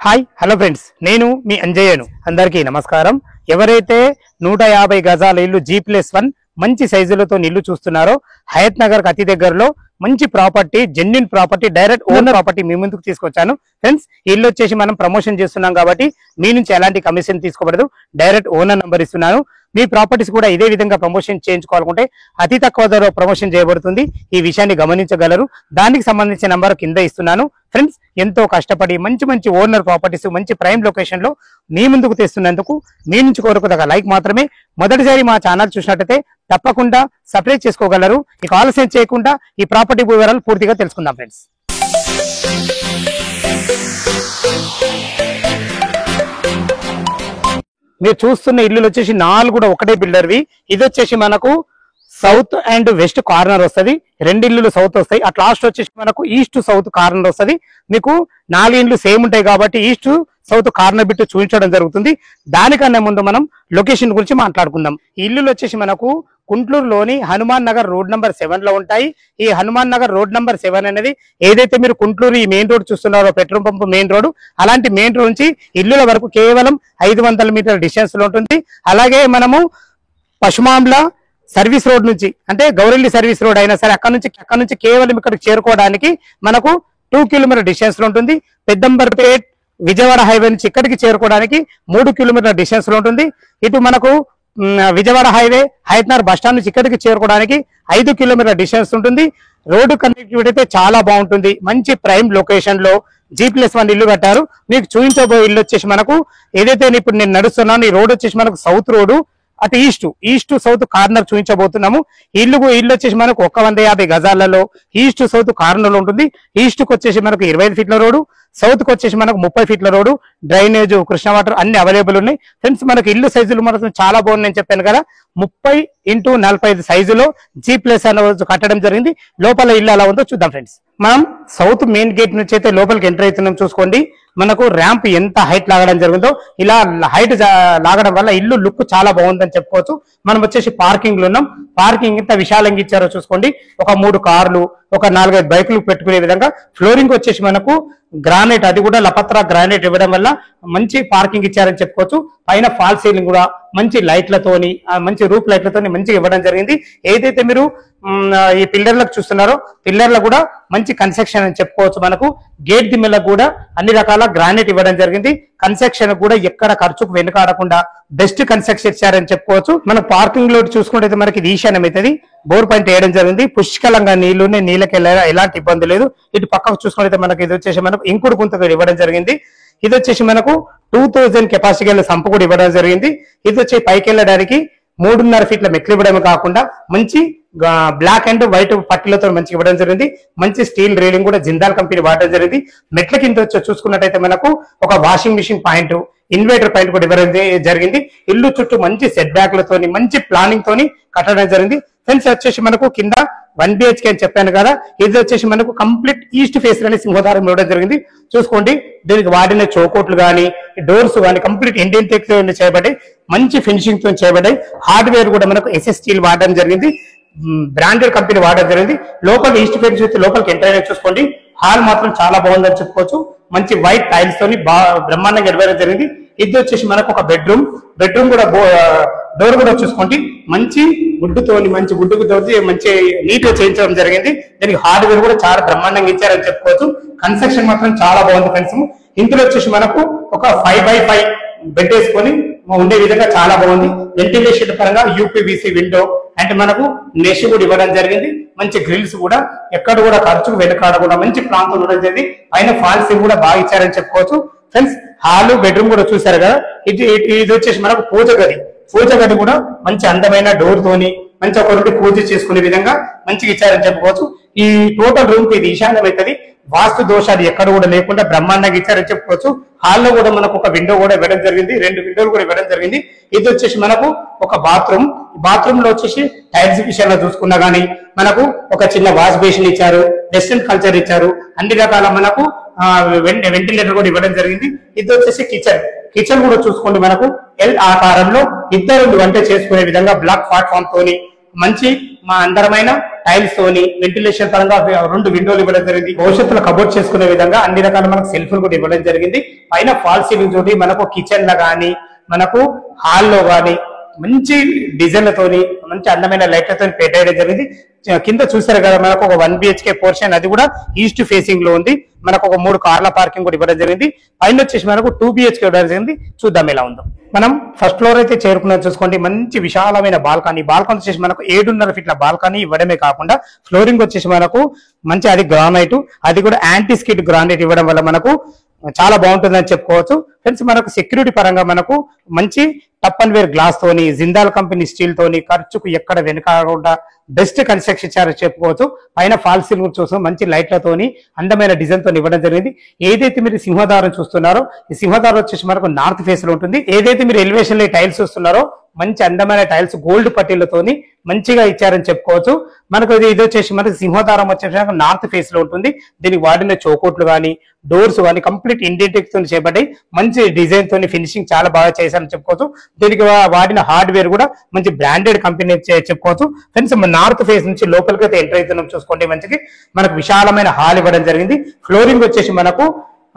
Hi hello friends, నేను మీ అంజయ్యను. అందరికీ నమస్కారం. ఎవరైతే 150 గజాల ఇల్లు G+1 మంచి సైజులతో ఇల్లు చూస్తున్నారో, హయత్ నగర్ కి అతి దగ్గరలో మంచి property, genuine property, direct owner property మీ ముందుకు తీసుకొచ్చాను. ఫ్రెండ్స్, ఇల్లు వచ్చేసి మనం ప్రమోషన్ చేస్తున్నాం కాబట్టి మీ నుంచి ఎలాంటి కమిషన్ తీసుకోబడదు. డైరెక్ట్ ఓనర్ నంబర్ ఇస్తున్నాను. మీ ప్రాపర్టీస్ కూడా ఇదే విధంగా ప్రమోషన్ చేయించుకోవాలనుకుంటే అతి తక్కువ ధరలో ప్రమోషన్ చేయబడుతుంది. ఈ విషయాన్ని గమనించగలరు. దానికి సంబంధించిన నంబర్ కింద ఇస్తున్నాను. ఫ్రెండ్స్, ఎంతో కష్టపడి మంచి ఓనర్ ప్రాపర్టీస్ మంచి ప్రైమ్ లొకేషన్ లో మీ ముందుకు తెస్తున్నందుకు మీ నుంచి కోరుకున్న లైక్ మాత్రమే. మొదటిసారి మా ఛానల్ చూసినట్టయితే తప్పకుండా సబ్స్క్రైబ్ చేసుకోగలరు. ఇక ఆలస్యం చేయకుండా ఈ ప్రాపర్టీ వివరాలు పూర్తిగా తెలుసుకుందాం. ఫ్రెండ్స్, మీరు చూస్తున్న ఇల్లు వచ్చేసి 4 కూడా ఒకటే బిల్డర్వి. ఇది వచ్చేసి మనకు సౌత్ అండ్ వెస్ట్ కార్నర్ వస్తుంది. 2 ఇల్లులు సౌత్ వస్తాయి. అట్ లాస్ట్ వచ్చేసి మనకు ఈస్ట్ సౌత్ కార్నర్ వస్తుంది. మీకు 4 ఇండ్లు సేమ్ ఉంటాయి కాబట్టి ఈస్ట్ సౌత్ కార్నర్ బిట్టు చూపించడం జరుగుతుంది. దానికన్నా ముందు మనం లొకేషన్ గురించి మాట్లాడుకుందాం. ఈ ఇల్లులు వచ్చేసి మనకు కుంట్లూరులోని హనుమాన్ నగర్ రోడ్ నంబర్ 7 లో ఉంటాయి. ఈ హనుమాన్ నగర్ రోడ్ నంబర్ 7 అనేది ఏదైతే మీరు కుంట్లూరు ఈ మెయిన్ రోడ్ చూస్తున్నారో, పెట్రోల్ పంప్ మెయిన్ రోడ్, అలాంటి మెయిన్ రోడ్ నుంచి ఇల్లుల వరకు కేవలం 500 మీటర్ల డిస్టెన్స్ లో ఉంటుంది. అలాగే మనము పశుమాంల సర్వీస్ రోడ్ నుంచి, అంటే గౌరెల్లి సర్వీస్ రోడ్ అయినా సరే అక్కడ నుంచి కేవలం ఇక్కడికి చేరుకోవడానికి మనకు 2 కిలోమీటర్ డిస్టెన్స్ లో ఉంటుంది. పెద్దంబర్పేట్ విజయవాడ హైవే నుంచి ఇక్కడికి చేరుకోవడానికి 3 కిలోమీటర్ల డిస్టెన్స్ లో ఉంటుంది. ఇటు మనకు Vijayawada highway Hayathnagar bus stand నుంచి ఇక్కడికి చేరుకోవడానికి 5 కిలోమీటర్ల డిస్టెన్స్ ఉంటుంది. రోడ్డు కనెక్టివిటీ అయితే చాలా బాగుంటుంది. మంచి ప్రైమ్ లొకేషన్ లో G+1 ఇల్లు కట్టారు. మీకు చూపించబోయే ఇల్లు వచ్చేసి మనకు ఏదైతే ఇప్పుడు నేను నడుస్తున్నాను, ఈ రోడ్ వచ్చేసి మనకు సౌత్ రోడ్డు, అటు ఈస్ట్ సౌత్ కార్నర్ చూపించబోతున్నాము. ఇల్లు వచ్చేసి మనకు 150 గజాలలో ఈస్ట్ సౌత్ కార్నర్ లో ఉంటుంది. ఈస్ట్ కు వచ్చేసి మనకు 25 ఫీట్ల రోడ్డు, సౌత్ కు వచ్చేసి మనకు 30 ఫీట్ల రోడ్డు, డ్రైనేజ్, కృష్ణ వాటర్ అన్ని అవైలబుల్ ఉన్నాయి. ఫ్రెండ్స్, మనకు ఇల్లు సైజులు మనకు చాలా బాగుంది. నేను చెప్పాను కదా, 30x45 సైజులో G+1 కట్టడం జరిగింది. లోపల ఇల్లు ఎలా ఉందో చూద్దాం. ఫ్రెండ్స్, మనం సౌత్ మెయిన్ గేట్ నుంచి అయితే లోపలికి ఎంటర్ అవుతున్నాం. చూసుకోండి, మనకు ర్యాంప్ ఎంత హైట్ లాగడం జరిగిందో, ఇలా హైట్ లాగడం వల్ల ఇల్లు లుక్ చాలా బాగుందని చెప్పుకోవచ్చు. మనం వచ్చేసి పార్కింగ్ లో ఉన్నాం. పార్కింగ్ ఎంత విశాలంగా ఇచ్చారో చూసుకోండి. ఒక 3 కార్లు, ఒక 4-5 బైకులు పెట్టుకునే విధంగా ఫ్లోరింగ్ వచ్చేసి మనకు గ్రానైట్, అది కూడా లపత్రా గ్రానైట్ ఇవ్వడం వల్ల మంచి పార్కింగ్ ఇచ్చారని చెప్పుకోవచ్చు. పైన ఫాల్ సీలింగ్ కూడా మంచి లైట్లతోని, మంచి రూప్ లైట్లతోని మంచిగా ఇవ్వడం జరిగింది. ఏదైతే మీరు ఈ పిల్లర్లకు చూస్తున్నారో, పిల్లర్లకు కూడా మంచి కన్స్ట్రక్షన్ అని చెప్పుకోవచ్చు. మనకు గేట్ దిమ్మలకు కూడా అన్ని రకాల గ్రానైట్ ఇవ్వడం జరిగింది. కన్స్ట్రక్షన్ కూడా ఎక్కడ ఖర్చుకు వెనుకాడకుండా బెస్ట్ కన్స్ట్రక్షన్ ఇచ్చారని చెప్పుకోవచ్చు. మన పార్కింగ్ లో చూసుకుంటే మనకి ఇది ఈశాన్యం అవుతుంది. బోర్ పాయింట్ వేయడం జరిగింది. పుష్కలంగా నీళ్ళకి ఎలాంటి ఇబ్బంది లేదు. ఇటు పక్కకు చూసుకుంటే మనకి ఇది వచ్చేసి మనకు ఇంకుడు గుంత ఇవ్వడం జరిగింది. ఇది వచ్చేసి మనకు 2000 కెపాసిటీ గల సంపు కూడా ఇవ్వడం జరిగింది. ఇది వచ్చి పైకి వెళ్ళడానికి 3.5 ఫీట్ల మెట్లు ఇవ్వడమే కాకుండా మంచి బ్లాక్ అండ్ వైట్ పట్టీలతో మంచిగా ఇవ్వడం జరిగింది. మంచి స్టీల్ రైలింగ్ కూడా జిందాల్ కంపెనీ వాడడం జరిగింది. మెట్ల కింద చూసుకున్నట్టయితే మనకు ఒక washing machine point, inverter point కూడా ఇవ్వడం జరిగింది. ఇల్లు చుట్టూ మంచి సెట్ బ్యాక్లతోని మంచి ప్లానింగ్ తోని కట్టడం జరిగింది. ఫ్రెండ్స్, వచ్చేసి మనకు కింద 1 BHK అని చెప్పాను కదా, ఇది వచ్చేసి మనకు కంప్లీట్ ఈస్ట్ ఫేస్ లోని సింహద్వారం ఇవ్వడం జరిగింది. చూసుకోండి, దీనికి వాడిన చౌకోట్లు కానీ డోర్స్ కానీ కంప్లీట్ ఇండియన్ టెక్ చేయబడ్డాయి. మంచి ఫినిషింగ్ తో చేయబడ్డాయి. హార్డ్వేర్ కూడా మనకు SS స్టీల్ వాడడం జరిగింది. బ్రాండెడ్ కంపెనీ వాడడం జరిగింది. లోపల ఈస్ట్ ఫేస్ చూస్తే లోపలికి ఎంటర్ అయినా చూసుకోండి. హాల్ మాత్రం చాలా బాగుందని చెప్పుకోవచ్చు. మంచి వైట్ టైల్స్ తోని బ్రహ్మాండంగా ఇవ్వడం జరిగింది. ఇది వచ్చేసి మనకు ఒక బెడ్రూమ్ కూడా డోర్ కూడా చూసుకోండి మంచి గుడ్డుతోని, మంచి గుడ్డుకు తోటి మంచి నీట్ గా చేయించడం జరిగింది. దీనికి హార్డ్వేర్ కూడా చాలా బ్రహ్మాండంగా ఇచ్చారని చెప్పుకోవచ్చు. కన్స్ట్రక్షన్ మాత్రం చాలా బాగుంది. ఫ్రెండ్స్, ఇందులో వచ్చేసి మనకు ఒక 5x5 బెడ్ వేసుకొని ఉండే విధంగా చాలా బాగుంది. వెంటిలేషన్ పరంగా UPVC విండో అంటే మనకు నెష్ కూడా ఇవ్వడం జరిగింది. మంచి గ్రిల్స్ కూడా ఎక్కడ కూడా ఖర్చుకు వెనుకాడకుండా మంచి ప్లాన్ తో ఉండడం జరిగింది. పైన ఫాల్ సీలింగ్ కూడా బాగా ఇచ్చారని చెప్పుకోవచ్చు. ఫ్రెండ్స్, హాలు బెడ్రూమ్ కూడా చూసారు కదా. ఇది వచ్చేసి మనకు పూజ గది కూడా మంచి అందమైన డోర్ తోని మంచి ఒకరికి పూజ చేసుకునే విధంగా మంచిగా ఇచ్చారని చెప్పుకోవచ్చు. ఈ టోటల్ రూమ్ కి ఇది ఈశాన్యం అవుతుంది. వాస్తు దోషాలు ఎక్కడ కూడా లేకుండా బ్రహ్మాండంగా ఇచ్చారని చెప్పుకోవచ్చు. హాల్లో కూడా మనకు ఒక విండో కూడా ఇవ్వడం జరిగింది. 2 విండోలు కూడా ఇవ్వడం జరిగింది. ఇది వచ్చేసి మనకు ఒక బాత్రూమ్ లో వచ్చేసి టైల్స్ విషయంలో చూసుకున్నా గానీ మనకు ఒక చిన్న వాష్ బేసిన్ ఇచ్చారు. వెస్టర్న్ కల్చర్ ఇచ్చారు. అన్ని రకాల మనకు వెంటిలేటర్ కూడా ఇవ్వడం జరిగింది. ఇది వచ్చేసి కిచెన్ కూడా చూసుకోండి. మనకు L ఆకారంలో 2 వంట చేసుకునే విధంగా బ్లాక్ ప్లాట్ఫామ్ తోని మంచి మా అందరమైన టైల్స్ తోని వెంటిలేషన్ పరంగా 2 విండోలు ఇవ్వడం జరిగింది. భవిష్యత్తులో కబోర్డ్ చేసుకునే విధంగా అన్ని రకాల మనకు సెల్ఫ్లు కూడా ఇవ్వడం జరిగింది. పైన ఫాల్ సీలింగ్ తోటి మనకు కిచెన్ లో గానీ మనకు హాల్లో గానీ మంచి డిజైన్లతోని మంచి అందమైన లైట్లతో పెట్టేయడం జరిగింది. కింద చూసారు కదా మనకు ఒక 1 BHK పోర్షన్, అది కూడా ఈస్ట్ ఫేసింగ్ లో ఉంది. మనకు ఒక 3 కార్ల పార్కింగ్ కూడా ఇవ్వడం జరిగింది. పైన వచ్చేసి మనకు 2 BHK ఇవ్వడం జరిగింది. చూద్దాం ఎలా ఉందో. మనం ఫస్ట్ ఫ్లోర్ అయితే చేరుకున్నాం. చూసుకోండి మంచి విశాలమైన బాల్కనీ వచ్చేసి మనకు 7.5 ఫీట్ల బాల్కనీ ఇవ్వడమే కాకుండా ఫ్లోరింగ్ వచ్చేసి మనకు మంచి అది గ్రానైట్, అది కూడా యాంటీ స్కిడ్ గ్రానైట్ ఇవ్వడం వల్ల మనకు చాలా బాగుంటుందని చెప్పుకోవచ్చు. ఫ్రెండ్స్ మనకు సెక్యూరిటీ పరంగా మనకు మంచి టప్ అండ్ వేర్ గ్లాస్ తోని, జిందాల్ కంపెనీ స్టీల్ తోని ఖర్చుకు ఎక్కడ వెనకాకుండా బెస్ట్ కన్స్ట్రక్షన్ ఇచ్చారని చెప్పుకోవచ్చు. పైన ఫాల్ సీలింగ్ చూస్తాం మంచి లైట్లతోని అందమైన డిజైన్ తో ఇవ్వడం జరిగింది. ఏదైతే మీరు సింహద్వారం చూస్తున్నారో ఈ సింహద్వారం వచ్చేసి మనకు నార్త్ ఫేస్ లో ఉంటుంది. ఏదైతే మీరు ఎలివేషన్ లో టైల్స్ చూస్తున్నారో మంచి అందమైన టైల్స్ గోల్డ్ పట్టీలతోని మంచిగా ఇచ్చారని చెప్పుకోవచ్చు. మనకు ఇది వచ్చేసి మనకు సింహద్వారం వచ్చేసి నార్త్ ఫేస్ లో ఉంటుంది. దీనికి వాడిన చౌకోట్లు కానీ డోర్స్ కానీ కంప్లీట్ ఇండిటెక్స్ తో చేపట్టాయి. మంచి డిజైన్ తోని ఫినిషింగ్ చాలా బాగా చేశారని చెప్పుకోవచ్చు. దీనికి వాడిన హార్డ్వేర్ కూడా మంచి బ్రాండెడ్ కంపెనీ చెప్పుకోవచ్చు. ఫ్రెండ్స్ నార్త్ ఫేస్ నుంచి లోపలికి అయితే ఎంటర్ అవుతున్నాం. చూసుకోండి మంచిగా మనకు విశాలమైన హాల్ ఇవ్వడం జరిగింది. ఫ్లోరింగ్ వచ్చేసి మనకు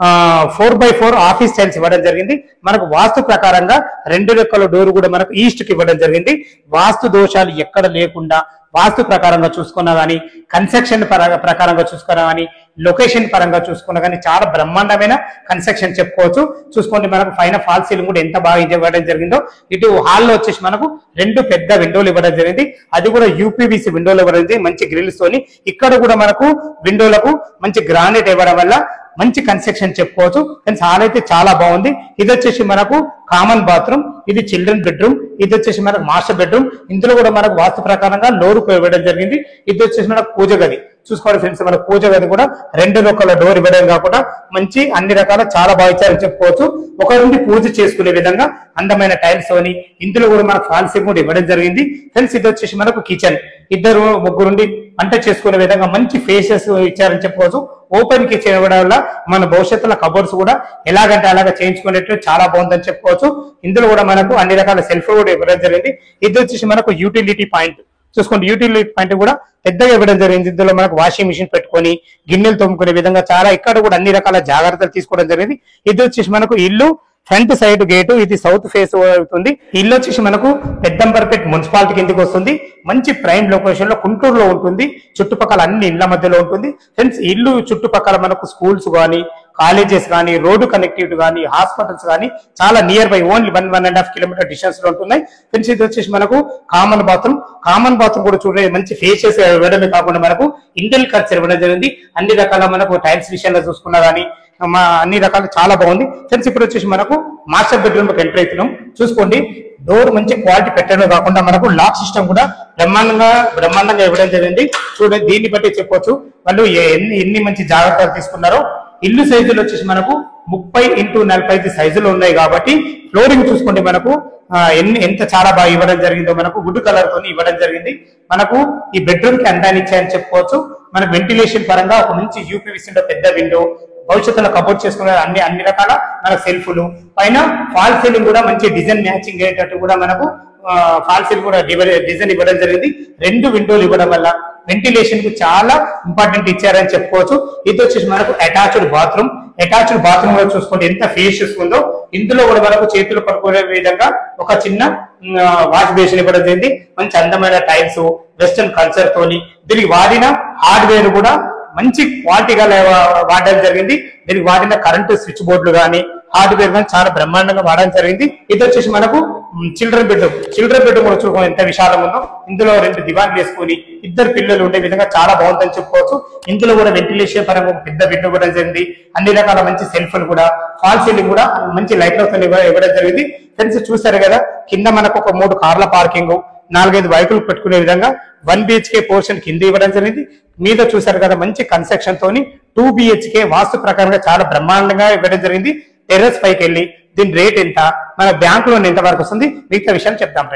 4x4 ఆఫీస్ టైల్స్ ఇవ్వడం జరిగింది. మనకు వాస్తు ప్రకారంగా 2 రెక్కల డోర్ కూడా మనకు ఈస్ట్ కి ఇవ్వడం జరిగింది. వాస్తు దోషాలు ఎక్కడ లేకుండా వాస్తు ప్రకారంగా చూసుకున్నా గానీ, కన్స్ట్రక్షన్ ప్రకారంగా చూసుకున్నా గానీ, లొకేషన్ పరంగా చూసుకున్నా గానీ చాలా బ్రహ్మాండమైన కన్స్ట్రక్షన్ చెప్పుకోవచ్చు. చూసుకోండి మనకు పైన ఫాల్ సీలింగ్ కూడా ఎంత బాగా ఇవ్వడం జరిగిందో. ఇటు హాల్లో వచ్చేసి మనకు 2 పెద్ద విండోలు ఇవ్వడం జరిగింది. అది కూడా UPVC విండోలు ఇవ్వడం జరిగింది మంచి గ్రిల్స్ తోని. ఇక్కడ కూడా మనకు విండోలకు మంచి గ్రానైట్ ఇవ్వడం వల్ల మంచి కన్స్ట్రక్షన్ చెప్పుకోవచ్చు. ఫ్రెండ్స్ హాల్ అయితే చాలా బాగుంది. ఇది వచ్చేసి మనకు కామన్ బాత్రూమ్, ఇది చిల్డ్రన్ బెడ్రూమ్, ఇది వచ్చేసి మనకు మాస్టర్ బెడ్రూమ్. ఇందులో కూడా మనకు వాస్తు ప్రకారంగా లోరు ఇవ్వడం జరిగింది. ఇది వచ్చేసి మనకు పూజ గది. చూసుకోండి ఫ్రెండ్స్ మన పూజ గది కూడా 2 రెక్కల డోర్ ఇవ్వడం కాకుండా మంచి అన్ని రకాల చాలా బాగా ఇచ్చారని చెప్పుకోవచ్చు. ఒకరుండి పూజ చేసుకునే విధంగా అందమైన టైల్స్ తోని ఇందులో కూడా మనకు ఫాల్ సీలింగ్ కూడా ఇవ్వడం జరిగింది. ఫ్రెండ్స్ ఇది వచ్చేసి మనకు కిచెన్, 2-3 వంట చేసుకునే విధంగా మంచి ఫేసెస్ ఇచ్చారని చెప్పుకోవచ్చు. ఓపెన్ కిచెన్ ఇవ్వడం వల్ల మన భవిష్యత్తులో కబోర్డ్స్ కూడా ఎలాగంటే అలాగా చేయించుకునేట్టు చాలా బాగుందని చెప్పుకోవచ్చు. ఇందులో కూడా మనకు అన్ని రకాల సెల్ఫ్ కూడా ఇవ్వడం జరిగింది. ఇది వచ్చేసి మనకు యూటిలిటీ పాయింట్. చూసుకోండి యూటిలిటీ పాయింట్ కూడా పెద్దగా ఇవ్వడం జరిగింది. ఇందులో మనకు వాషింగ్ మిషన్ పెట్టుకొని గిన్నెలు తోముకునే విధంగా చాలా ఇక్కడ కూడా అన్ని రకాల జాగ్రత్తలు తీసుకోవడం జరిగింది. ఇది వచ్చేసి మనకు ఇల్లు ఫ్రంట్ సైడ్ గేటు, ఇది సౌత్ ఫేస్ అవుతుంది. ఇల్లు వచ్చేసి మనకు పెద్దంబర్పేట్ మున్సిపాలిటీ కిందకి వస్తుంది. మంచి ప్రైమ్ లొకేషన్ లో గుంటూరులో ఉంటుంది. చుట్టుపక్కల అన్ని ఇళ్ల మధ్యలో ఉంటుంది. ఫ్రెండ్స్ ఇల్లు చుట్టుపక్కల మనకు స్కూల్స్ కానీ, కాలేజెస్ కానీ, రోడ్డు కనెక్టివిటీ కానీ, హాస్పిటల్స్ కానీ చాలా near by only 1-1.5 kilometre distance లో ఉంటున్నాయి. ఫ్రెండ్స్ ఇది వచ్చేసి మనకు కామన్ బాత్రూమ్ కూడా చూడండి మంచి ఫేషియస్ ఇవ్వడమే కాకుండా మనకు ఇండియన్ కల్చర్ ఇవ్వడం జరిగింది. అన్ని రకాల మనకు టైల్స్ విషయంలో చూసుకున్నా కానీ అన్ని రకాలు చాలా బాగుంది. ఫ్రెండ్స్ ఇప్పుడు వచ్చేసి మనకు మాస్టర్ బెడ్రూమ్ లోకి ఎంటర్ అవుతున్నాం. చూసుకోండి డోర్ మంచి క్వాలిటీ పెట్టడమే కాకుండా మనకు లాక్ సిస్టమ్ కూడా బ్రహ్మాండంగా ఇవ్వడం జరిగింది. చూడండి దీన్ని బట్టి చెప్పొచ్చు వాళ్ళు ఎన్ని మంచి జాగ్రత్తలు తీసుకున్నారో. ఇల్లు సైజులు వచ్చేసి మనకు 30x45 సైజులు ఉన్నాయి కాబట్టి ఫ్లోరింగ్ చూసుకోండి మనకు ఎంత చాలా బాగా ఇవ్వడం జరిగిందో. మనకు వుడ్ కలర్ తోని ఇవ్వడం జరిగింది. మనకు ఈ బెడ్రూమ్ కి అందాన్ని ఇచ్చాయని చెప్పుకోవచ్చు. మనకు వెంటిలేషన్ పరంగా ఒక మంచి UPVC పెద్ద విండో, భవిష్యత్తులో కబోర్డ్ చేసుకునే అన్ని రకాల మన సెల్ఫ్లు, పైన ఫాల్ సీలింగ్ కూడా మంచి డిజైన్ మ్యాచింగ్ అయ్యేటట్టు కూడా మనకు ఫాల్ సీలింగ్ కూడా డిజైన్ ఇవ్వడం జరిగింది. 2 విండోలు ఇవ్వడం వల్ల వెంటిలేషన్ కు చాలా ఇంపార్టెంట్ ఇచ్చారని చెప్పుకోవచ్చు. ఇది వచ్చేసి మనకు అటాచ్డ్ బాత్రూమ్ లో చూసుకోండి ఎంత ఫేషియస్ ఉందో. ఇందులో కూడా మనకు చేతులు పట్టుకునే విధంగా ఒక చిన్న వాష్ బేసిన్ ఇవ్వడం జరిగింది. మంచి అందమైన టైల్స్ వెస్టర్న్ కల్చర్ తోని దీనికి వాడిన హార్డ్వేర్ కూడా మంచి క్వాలిటీగా వాడడం జరిగింది. దీనికి వాడిన కరెంటు స్విచ్ బోర్డులు కానీ హార్డ్వేర్ కానీ చాలా బ్రహ్మాండంగా వాడడం జరిగింది. ఇది వచ్చేసి మనకు చిల్డ్రన్ బెడ్రూమ్ కూడా చూసుకోండి ఎంత విశాలంగా ఉందో. ఇందులో 2 దివాన్లు వేసుకుని 2 పిల్లలు ఉండే విధంగా చాలా బాగుందని చెప్పుకోవచ్చు. ఇందులో కూడా వెంటిలేషన్ పరంగా ఒక పెద్ద విండో ఇవ్వడం జరిగింది. అన్ని రకాల మంచి సెల్ఫ్లు కూడా ఫాల్ సీలింగ్ కూడా మంచి లైట్లతో ఇవ్వడం జరిగింది. ఫ్రెండ్స్ చూస్తారు కదా కింద మనకు ఒక 3 కార్ల పార్కింగ్, 4-5 బైకులు పెట్టుకునే విధంగా 1 BHK పోర్షన్ కింద ఇవ్వడం జరిగింది. మీద చూసారు కదా మంచి కన్స్ట్రక్షన్ తోని 2 BHK వాస్తు ప్రకారంగా చాలా బ్రహ్మాండంగా ఇవ్వడం జరిగింది. టెర్రస్ పైకి వెళ్ళి దీని రేట్ ఎంత, మన బ్యాంక్ లోన్ ఎంత వరకు వస్తుంది మిగతా విషయాలు చెప్తాం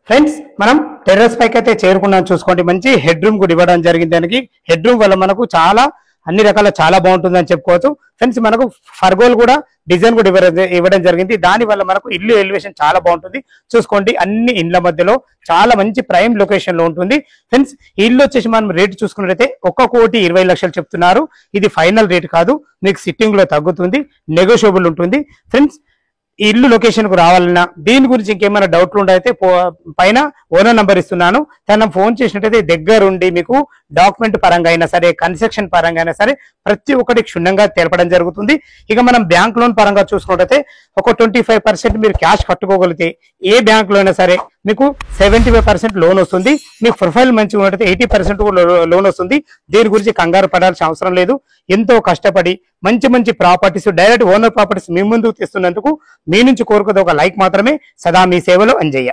ఫ్రెండ్స్. మనం టెర్రస్ పైకి అయితే చేరుకున్నాం. చూసుకోండి మంచి హెడ్ రూమ్ కూడా ఇవ్వడం జరిగింది. దానికి హెడ్ రూమ్ వల్ల మనకు చాలా అన్ని రకాల చాలా బాగుంటుందని చెప్పుకోవచ్చు. ఫ్రెండ్స్ మనకు ఫర్గోల్ కూడా డిజైన్ కూడా ఇవ్వడం జరిగింది. దాని వల్ల మనకు ఇల్లు ఎలివేషన్ చాలా బాగుంటుంది. చూసుకోండి, అన్ని ఇండ్ల మధ్యలో చాలా మంచి ప్రైమ్ లొకేషన్ లో ఉంటుంది ఫ్రెండ్స్. ఈ ఇల్లు వచ్చేసి మనం రేట్ చూసుకున్నట్లయితే 1,20,00,000 చెప్తున్నారు. ఇది ఫైనల్ రేట్ కాదు, మీకు సిట్టింగ్ లో తగ్గుతుంది, నెగోషియబుల్ ఉంటుంది ఫ్రెండ్స్. ఈ ఇల్లు లొకేషన్ కు రావాలన్నా దీని గురించి ఇంకేమైనా డౌట్లు ఉండైతే పైన ఓనర్ నంబర్ ఇస్తున్నాను, తన ఫోన్ చేసినట్టయితే దగ్గరుండి మీకు డాక్యుమెంట్ పరంగా అయినా సరే, కన్స్ట్రక్షన్ పరంగా అయినా సరే ప్రతి ఒక్కటి క్షుణ్ణంగా తెలపడం జరుగుతుంది. ఇక మనం బ్యాంక్ లోన్ పరంగా చూసుకున్నట్టయితే ఒక 25% మీరు క్యాష్ కట్టుకోగలిగితే ఏ బ్యాంక్ లో అయినా సరే మీకు 75% లోన్ వస్తుంది. మీకు ప్రొఫైల్ మంచిగా ఉన్నట్టయితే 80% లోన్ వస్తుంది. దీని గురించి కంగారు పడాల్సిన అవసరం లేదు. ఎంతో కష్టపడి మంచి మంచి ప్రాపర్టీస్, డైరెక్ట్ ఓనర్ ప్రాపర్టీస్ మీ ముందుకు తెస్తున్నందుకు మీ నుంచి కోరుకునే ఒక లైక్ మాత్రమే. సదా మీ సేవలో అంజయ్య.